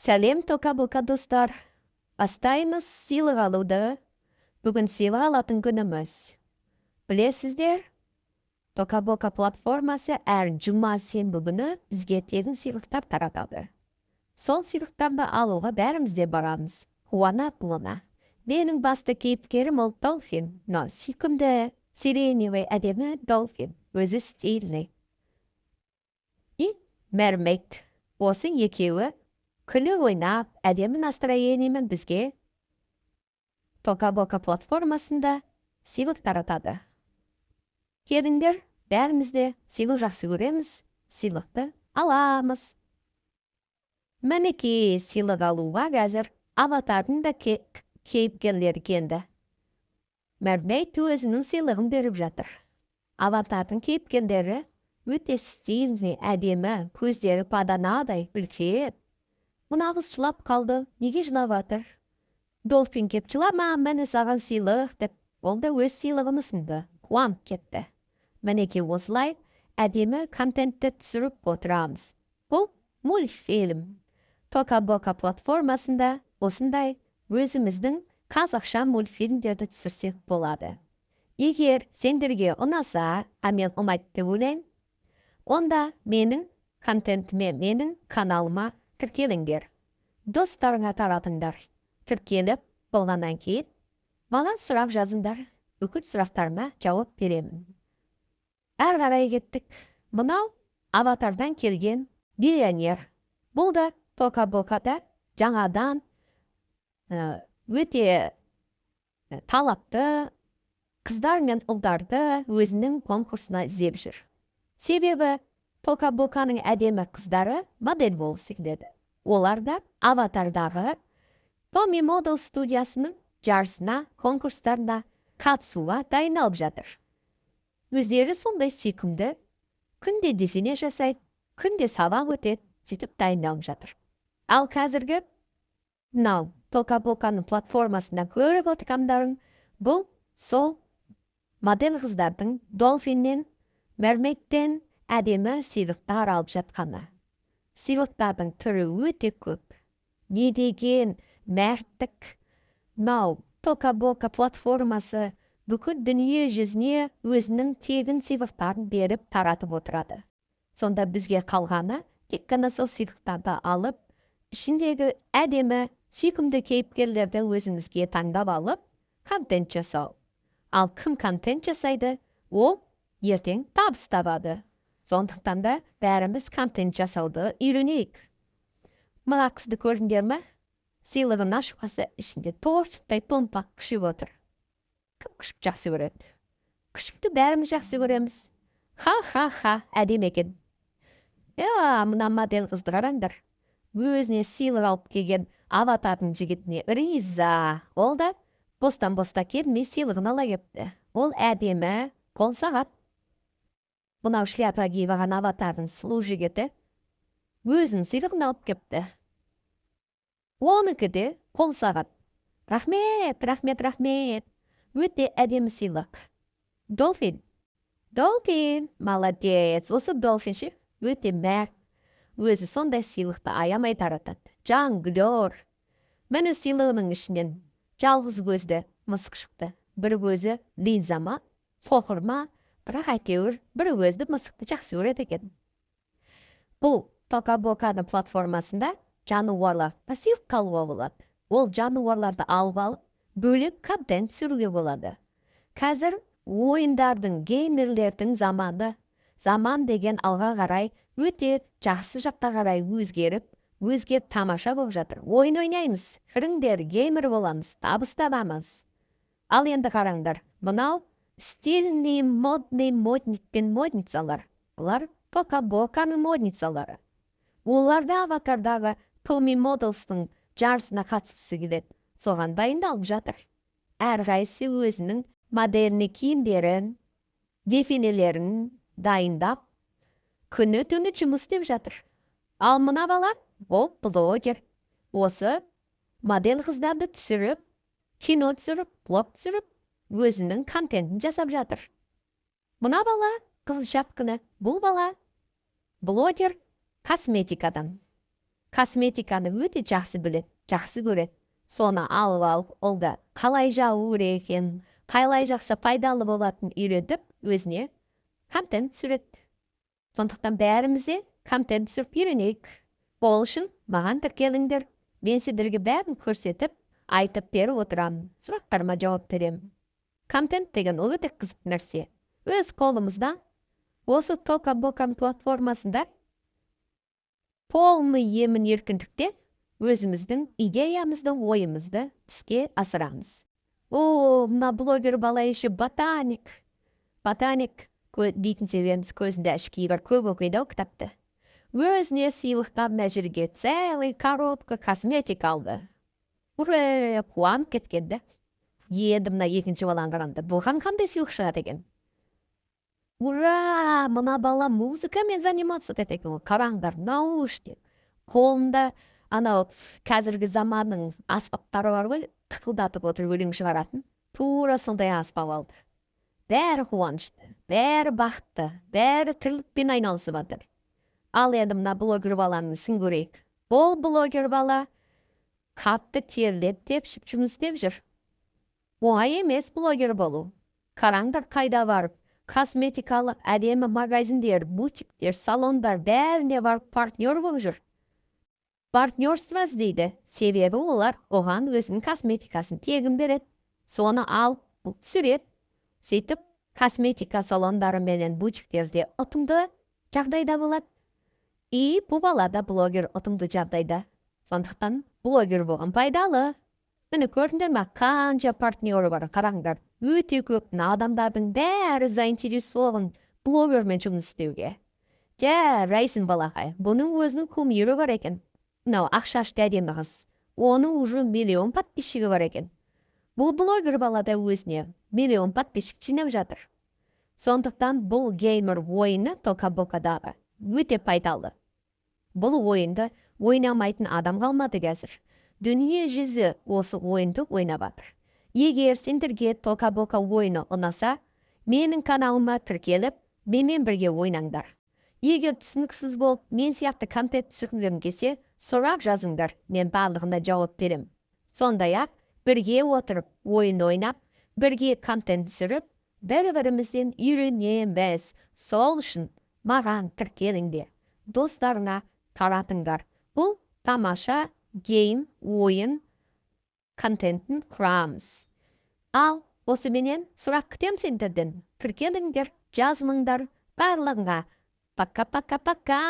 Сәлем тока-бока достар. Бастаймыз сыйлық алуды. Бүгін сыйлық алатын күніміз. Білесіздер, тока-бока платформасы әр жұма сенбі күні бізге тегін сыйлықтар таратады. Сол сыйлықтарды алуға бәріміз де барамыз. Қуана. Менің басты кейіпкерім ол Долфин. Сүйкімді сиреневый әдемі Долфин. Өзі стильный. И Мермейд. Осы екеуі күлі ойнап, әдемі настроениемен бізге тока-бока платформасында сыйлық таратады. Келіңдер, бәрімізде сыйлық жақсы көреміз, сыйлықты аламыз. Мінекей сыйлық алуға қазір аватардың да кейіпкерлері келді. Мермейд өзінің сыйлығын беріп жатыр. Аватардың кейіпкерлері өте стильный, әдемі, көздері паданадай, үлкен. Мына қыз жылап қалды, неге жылап жатыр? Долфин кеп жылама, мені саған сыйлық деп, ол да өз сыйлығын ұсынды. Қуанып кетті. Мінекей осылай әдемі контентті түсіріп отырамыз. Бұл мультфильм. Тока-бока платформасында осындай өзіміздің қазақша мультфильмдерді түсірсек болады. Егер сендерге ұнаса, мен ұнайды деп ойлаймын, онда менің контентіме, менің каналыма тіркеліңдер. Достарыңа таратыңдар. Тіркеліп болғаннан кейін маған сұрақ жазыңдар. Бүкіл сұрақтарыма жауап беремін. Әрі қарай кеттік. Мынау аватардан келген миллионер. Бұл да тока-бокада жаңадан өте талапты қыздар мен ұлдарды өзінің конкурсына іздеп жүр. Себебі тока-боканың әдемі қыздары модель болғысы келеді. Олар да аватардағы Tommy Model студиясының жарысына, конкурстарына қатысуға дайындалып жатыр. Өздері сондай сүйкімді, күнде дефиле жасайды, күнде сабақ өтеді, сөйтіп дайындалып жатыр. Ал қазіргі мынау тока-боканың платформасында көріп отырғандарың бұл сол модель қыздардың Долфиннен, Мермейдтен әдемі сыйлықтар алып жатқаны. Сыйлықтардың түрі өте көп. Не деген мәрттік. Мынау тока-бока платформасы бүкіл дүние жүзіне өзінің тегін сыйлықтарын беріп таратып отырады. Сонда бізге қалғаны тек қана сол сыйлықтарды алып, ішіндегі әдемі сүйкімді кейіпкерлерді өзімізге таңдап алып, контент жасау. Ал кім контент жасайды, ол ертең табыс табады. Сондықтан да бәріміз контент жасауды үйренейік. Мына қызды көрдіңдер ме? Сыйлығын ашқасы ішінде торсықтай томпақ күшік отыр. Кім күшік жақсы көреді? Күшікті бәріміз жақсы көреміз. Ха, әдемі екен. Мына модель қызды қараңдар. Өзіне сыйлық алып келген аватардың жігітіне риза. Ол да бостан-боста келмей сыйлығын ала кепті. Ол әдемі қол сағат. Мынау шляпа киіп алған аватардың сұлу жігіті өзінің сыйлығын алып кепті. Оныкі де қол сағат. Рахмет. Өте әдемі сыйлық. Долфин, молодец. Осы Долфинші өте мәрт. Өзі сондай сыйлықты аямай таратады. Жаңғылер. Мені сыйлығының ішінен жалғыз көзді мысық шықты. Бір көзі Лиза ма, соқыр ма, бірақ әйтеуір бір көзді мысықты жақсы көреді екен. Бұл тока-боканың платформасында жануарлар пассивка алуға болады. Ол жануарларды алып алып, бөлек контент түсіруге болады. Қазір ойындардың, геймерлердің заманы, заман деген алға қарай өте жақсы жаққа қарай өзгеріп тамаша болып жатыр. Ойын ойнаймыз, кіріңдер, геймер боламыз, табыс табамыз. Ал енді қараңдар, мынау стильный, модный модник пен модницалар. Олар тока-боканың модницалары. Оларда аватардағы Tommy Models'тың жарысына қатысқысы келеді. Соған дайындалып жатыр. Әрқайсысы өзінің модельный киімдерін, дефилелерін дайындап, күні-түні жұмыс істеп жатыр. Ал мына бала, ол блогер. Осы модель қыздарды түсіріп, кино түсіріп, блог түсіріп, өзінің контентін жасап жатыр. Мына бала қыз жапқыны, бұл бала блогер косметикадан. косметиканы өте жақсы біледі, жақсы көреді. Соны алып, ол да қалай жағу керек екенін, қалай жақса пайдалы болатынын үйретіп, өзіне контент түсіреді. Сондықтан бәріміз де контент түсіріп үйренейік. Ол үшін маған тіркеліңдер. Мен сіздерге бәрін көрсетіп, айтып беріп отырамын. Сұрақтарыма жауап беремін. Контент деген ол өте қызық нәрсе. Өз қолымызда осы Тока-Бока платформасында полный емін еркіндікте өзіміздің идеямызды, ойымызды іске асырамыз. Мына блогер бала еще ботаник. Ботаник дейтін себебіміз көзінде ішкі бар, көп оқиды кітапты. Өзіне сыйлыққа мәжірге целый коробка косметика алды. Қуанып кеткенді. Енді мына екінші баланы қарамды. Бұған қандай сыйлық шығады екен? Мына бала музыкамен заниматься етеді екен. Қараңдар, наушник. Қолында анау қазіргі заманның аспаптары бар ғой, тықылдатып отыр өлең шығаратын. Тура сондай аспап алды. Бәрі қуанышты, бәрі бақытты, бәрі тірлікпен айналысып жатыр. Ал енді мына блогер баланың ісін көрейік. Ол блогер бала қатты терлеп тепшіп жұмыс істеп жүр. Оңай емес блогер болу. Қараңдар қайда барып, косметикалық әдемі магазиндер, бутиктер, салондар бәріне барып партнер болып жүр. Партнерство іздейді. Себебі олар оған өзінің косметикасын тегін береді. Соны алып түсіреді. Сөйтіп, косметика салондары менен бутиктерде ұтымды жағдайда болады. И бұл бала да блогер ұтымды жағдайда. Сондықтан блогер болған пайдалы. Міне көрдіңдер ме, қанша партнері бар, қараңдар. Өте көп адамдардың бәрі заинтересован блогермен жұмыс істеуге. Райсын балақай, бұның өзінің кумирі бар екен. Мынау ақшашты әдемі қыз. Оның уже миллион подписчигі бар екен. Бұл блогер бала да өзіне миллион подписчик жинап жатыр. Сондықтан бұл геймер ойыны Тока-Бокадағы өте пайдалы. Бұл ойынды ойнамайтын адам қалмады қазір. Дүние жүзі осы ойынды ойнап жатыр. Егер сендерге Тока-Бока ойыны ұнаса, менің каналыма тіркеліп, менімен бірге ойнаңдар. Егер түсініксіз болып, мен сияқты контент түсіргім келсе, сұрақ жазыңдар, мен барлығына жауап берем. Сондай-ақ бірге отырып, ойын ойнап, бірге контент түсіріп, бір-бірімізден үйренеміз. Сол үшін маған тіркеліңдер. Достарына таратыңдар. Бұл тамаша гейм, ойын, контентін құрамыз. Ал осы менен сұрақ күтем сендерден. Тіркеліңдер, жазмыңдар, барлығыңа. Пока-пока-пока!